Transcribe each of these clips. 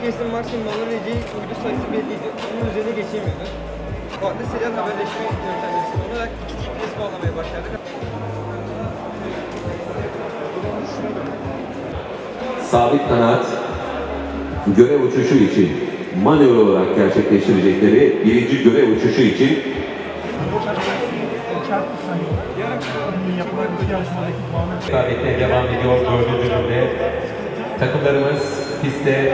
GPS'in maksimum alınabileceği uydu sayısı belliydi. Onun üzerine geçemiyordu. Farklı serial haberleşme yöntemleri kullanarak iki GPS bağlamaya başladık. Sabit kanat görev uçuşu için manuel olarak gerçekleştirecekleri birinci görev uçuşu için sabitliğe devam ediyor 4. günde. Takımlarımız pistte.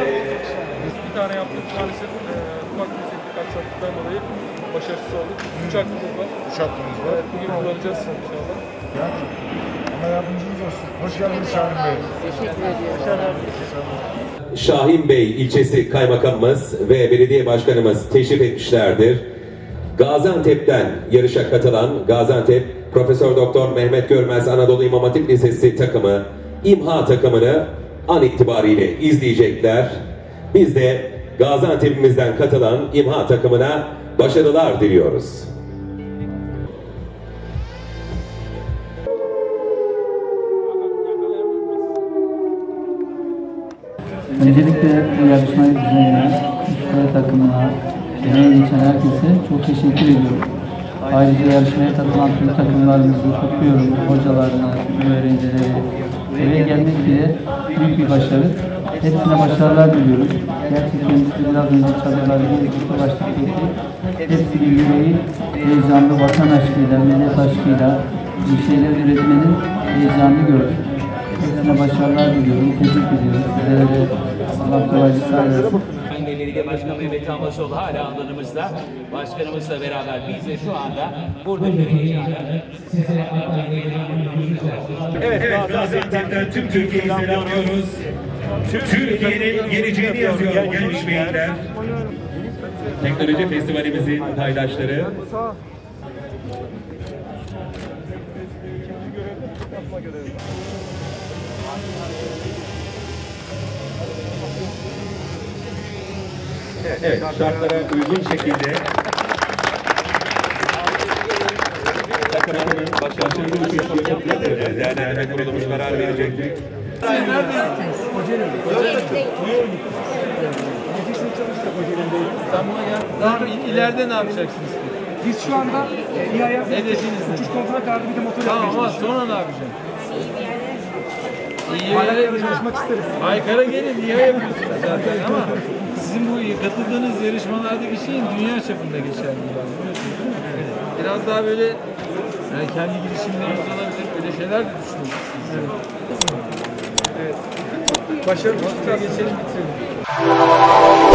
Bir tane yaptık maalesef ufak bir teknik aksaklıktan dolayı başarısız olduk. 3 hakkımız var. 3 hakkımız var. Evet, bugün kullanacağız inşallah. Yani, ama yardımcınız olsun. Hoş geldiniz Şahin Bey. Teşekkür ediyorum. Şahin Bey ilçesi kaymakamımız ve belediye başkanımız teşrif etmişlerdir. Gaziantep'ten yarışa katılan Gaziantep Profesör Doktor Mehmet Görmez Anadolu İmam Hatip Lisesi takımı İMHA takımını an itibariyle izleyecekler. Biz de Gaziantep'imizden katılan İMHA takımına başarılar diliyoruz. Öncelikle bu yarışmayı düzenleyen takımına, emeği geçen herkese çok teşekkür ediyorum. Ayrıca yarışmaya katılan tüm takımlarımızı kutluyorum. Hocalarına, öğrencileri. Buraya gelmek bile büyük bir başarı. Hepsine başarılar diliyoruz. Gerçekten biz biraz önce çadırlarda birlikte başladık. Hepsinin yüreği heyecanlı, vatan aşkıyla, millet aşkıyla bir şeyler üretmenin heyecanını gördük. Hepsine başarılar diliyorum. Teşekkür ediyorum. Sizlere de Allah kolaylıklar versin. Belediye Başkanı Mehmet Amasoğlu hala alanımızda. Başkanımızla beraber biz de şu anda burada Evet, Gaziantep'ten tüm Türkiye'yi selamlıyoruz. Türkiye'nin geleceğini yazıyor genç beyinler. Teknoloji Festivalimizin paydaşları. Evet, şartlara uygun şekilde takımın başarılı uçuşu değerlendirme kurulumuz karar verecektir. Tamam ya. Daha ileride ne yapacaksınız? Biz şu anda İHA'ya uçuş kontrol kararı bir de motor Tamam ama sonra ne yapacaksın? İyi hala yarışmak isteriz. Aykara gelin niye yapıyorsunuz zaten ama sizin bu katıldığınız yarışmalardaki şeyin dünya çapında geçerli biliyorsunuz değil mi? Evet. Biraz daha böyle yani kendi girişimleriniz olabilir böyle şeyler de düşünüyorsunuz. Evet. Başarılı geçelim bitirelim.